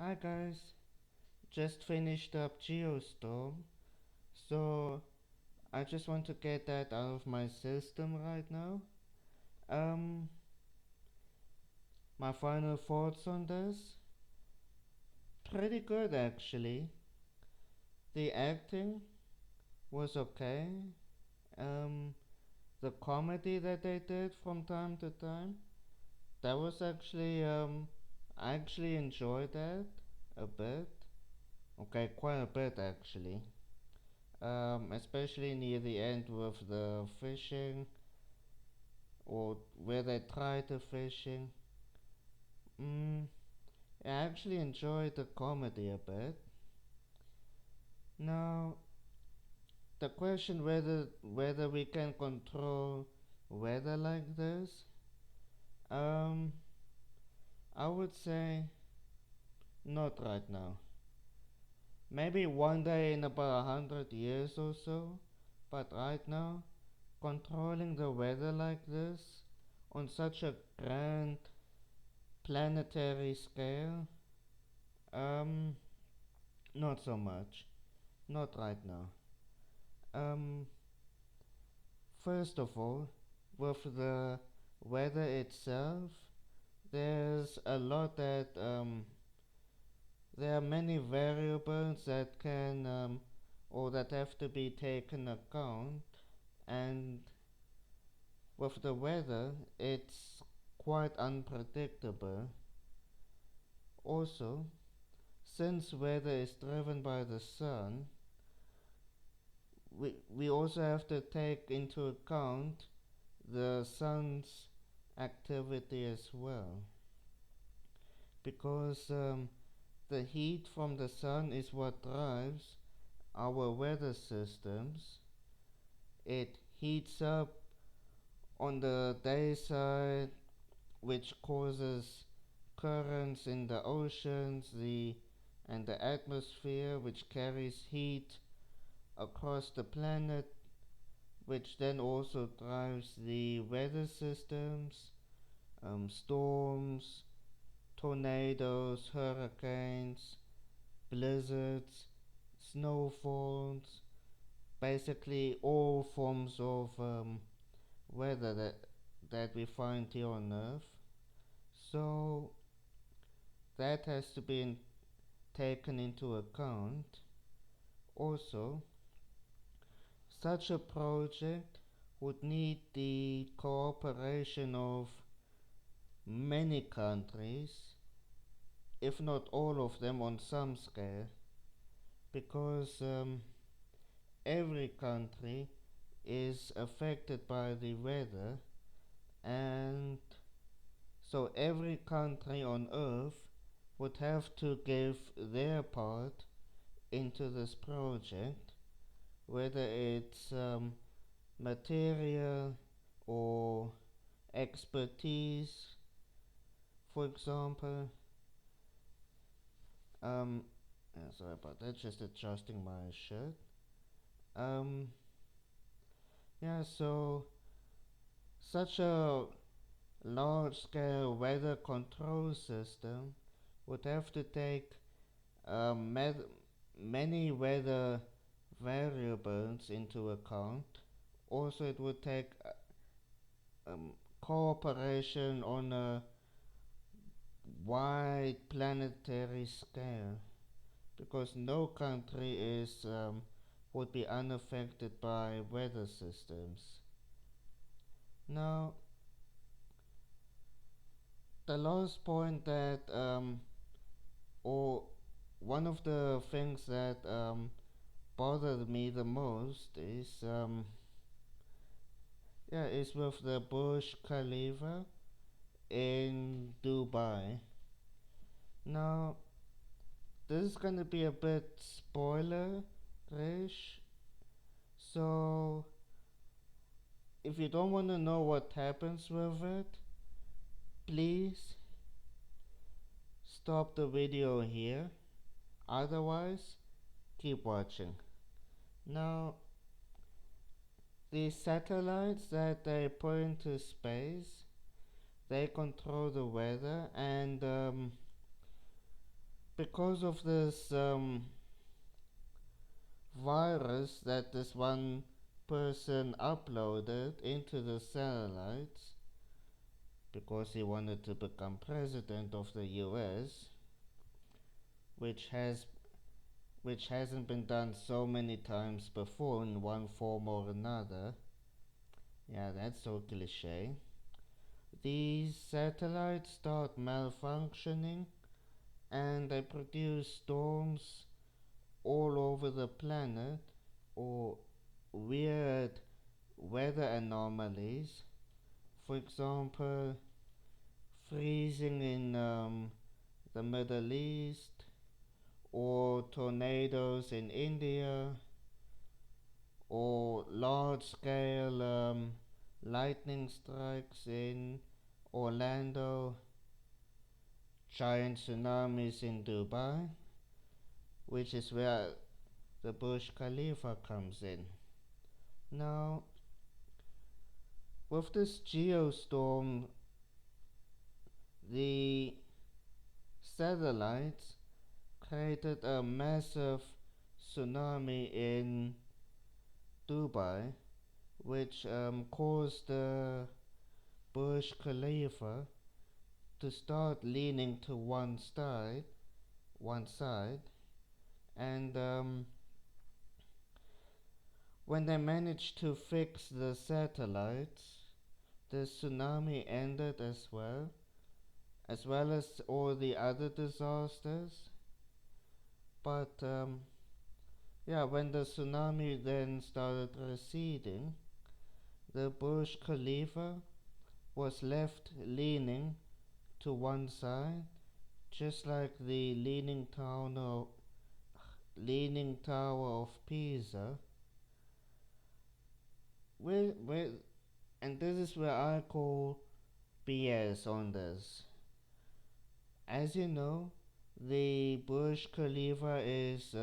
Hi guys, just finished up Geostorm, so I just want to get that out of my system right now. Um, my final thoughts on this? Pretty good actually. The acting was okay. Um, the comedy that they did from time to time, that was I actually enjoyed that a bit. Okay, quite a bit actually. Especially near the end with the fishing or where they tried the fishing. Mm, I actually enjoyed the comedy a bit. Now, the question whether we can control weather like this, um, I would say not right now. Maybe one day in about 100 years or so, but right now, controlling the weather like this on such a grand planetary scale, um, not so much. Not right now. Um, First of all, with the weather itself, there's a lot that there are many variables that can or that have to be taken account, and with the weather, it's quite unpredictable. Also, since weather is driven by the sun, we also have to take into account the sun's activity as well, because the heat from the sun is what drives our weather systems. It heats up on the day side, which causes currents in the oceans and the atmosphere, which carries heat across the planet, which then also drives the weather systems, storms, tornadoes, hurricanes, blizzards, snowfalls, basically all forms of weather that we find here on Earth. So that has to be taken into account. Also, such a project would need the cooperation of many countries, if not all of them on some scale, because every country is affected by the weather, and so every country on earth would have to give their part into this project, whether it's material or expertise, for example. Sorry about that, just adjusting my shirt. Um, yeah, so such a large scale weather control system would have to take many weather variables into account. Also, it would take cooperation on a wide planetary scale, because no country is would be unaffected by weather systems. Now, the last point that or one of the things that bothered me the most is with the Burj Khalifa in Dubai. Now, this is gonna be a bit spoiler-ish, so if you don't want to know what happens with it, please stop the video here. Otherwise, keep watching. Now, the satellites that they put into space, they control the weather, and because of this virus that this one person uploaded into the satellites because he wanted to become president of the US, which has which hasn't been done so many times before in one form or another. Yeah, that's so cliche. These satellites start malfunctioning and they produce storms all over the planet or weird weather anomalies. For example, freezing in the Middle East, or tornadoes in India, or large scale lightning strikes in Orlando, giant tsunamis in Dubai, which is where the Burj Khalifa comes in. Now, with this geostorm, the satellites created a massive tsunami in Dubai, which caused the Burj Khalifa to start leaning to one side, and when they managed to fix the satellites, the tsunami ended as well as all the other disasters. But yeah, when the tsunami then started receding, the Burj Khalifa was left leaning to one side, just like the Leaning Tower of Pisa. Where, and this is where I call BS on this. As you know, the Burj Khalifa is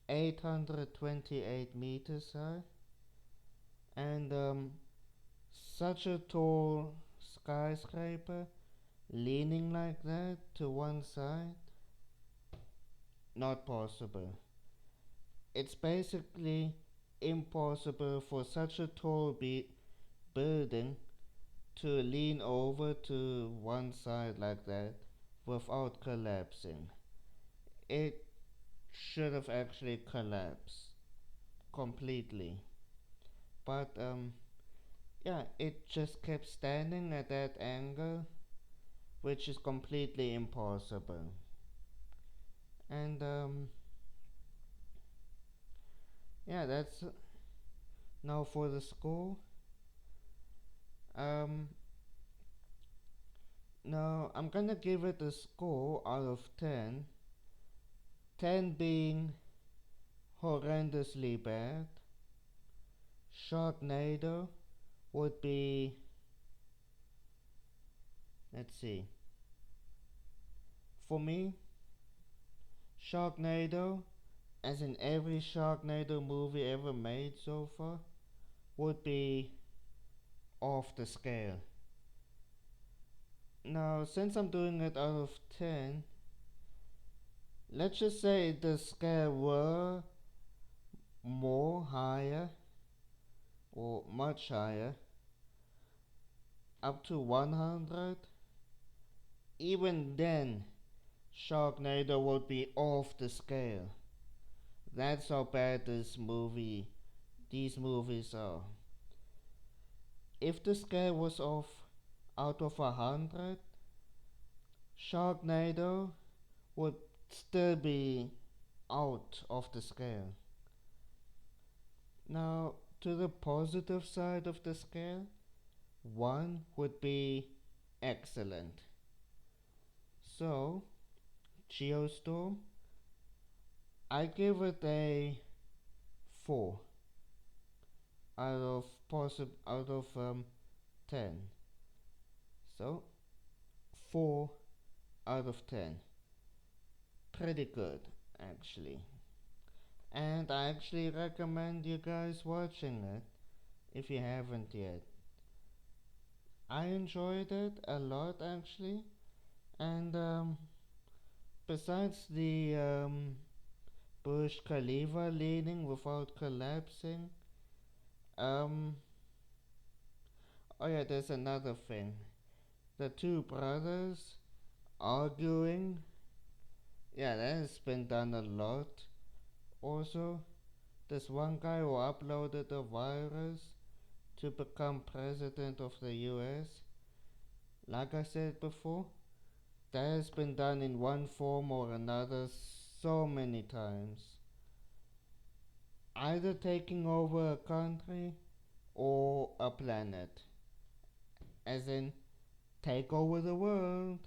828 meters high, and such a tall skyscraper leaning like that to one side, not possible. It's basically impossible for such a tall building to lean over to one side like that without collapsing. It should have actually collapsed completely. But yeah, it just kept standing at that angle, which is completely impossible. And yeah, that's now for the score. Um, Now I'm gonna give it a score out of 10. 10 being horrendously bad. Sharknado would be, let's see. For me, Sharknado, as in every Sharknado movie ever made so far, would be off the scale. Now, since I'm doing it out of 10, let's just say the scale were more higher or much higher, up to 100, even then Sharknado would be off the scale. That's how bad these movies are. If the scale was off out of 100, Sharknado would still be out of the scale. Now, to the positive side of the scale, 1 would be excellent. So, Geostorm, I give it a 4 out of 10. So, 4 out of 10. Pretty good, actually. And I actually recommend you guys watching it if you haven't yet. I enjoyed it a lot, actually, and besides the Burj Khalifa leaning without collapsing, um, oh yeah, there's another thing. The two brothers arguing. Yeah, that has been done a lot. Also, there's one guy who uploaded a virus to become president of the US. Like I said before, that has been done in one form or another so many times. Either taking over a country or a planet. As in, take over the world.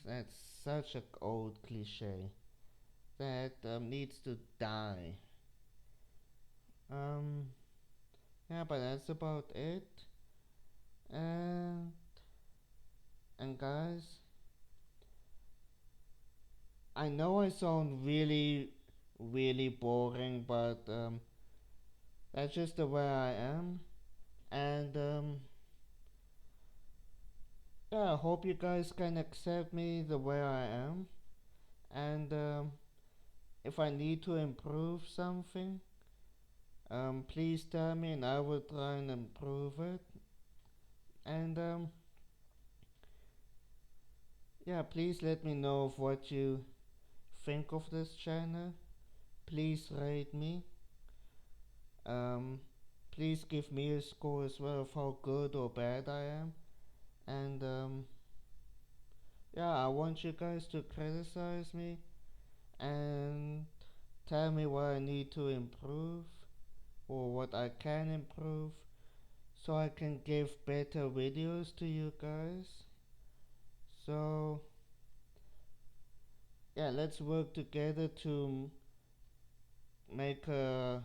That's such an old cliche that needs to die. Um, yeah, but that's about it. And and guys, I know I sound really boring, but that's just the way I am. And yeah, I hope you guys can accept me the way I am. And if I need to improve something, please tell me and I will try and improve it. And yeah, please let me know of what you think of this channel. Please rate me. Um, please give me a score as well of how good or bad I am. And yeah, I want you guys to criticize me and tell me what I need to improve or what I can improve so I can give better videos to you guys. So yeah, let's work together to make a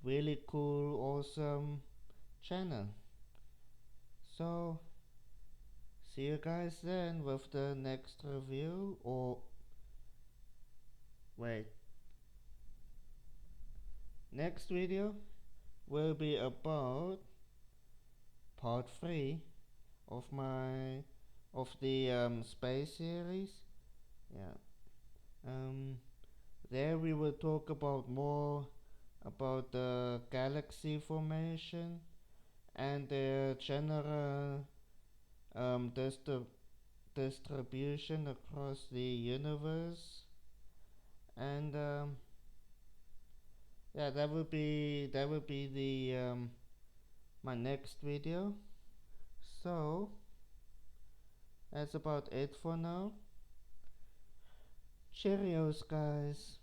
really cool, awesome channel. So see you guys then with the next review, or wait, next video will be about part 3 of my of the space series. Yeah. There we will talk about more about the galaxy formation and the general distribution across the universe. And yeah, that will be the my next video. So that's about it for now. Cheerios, guys.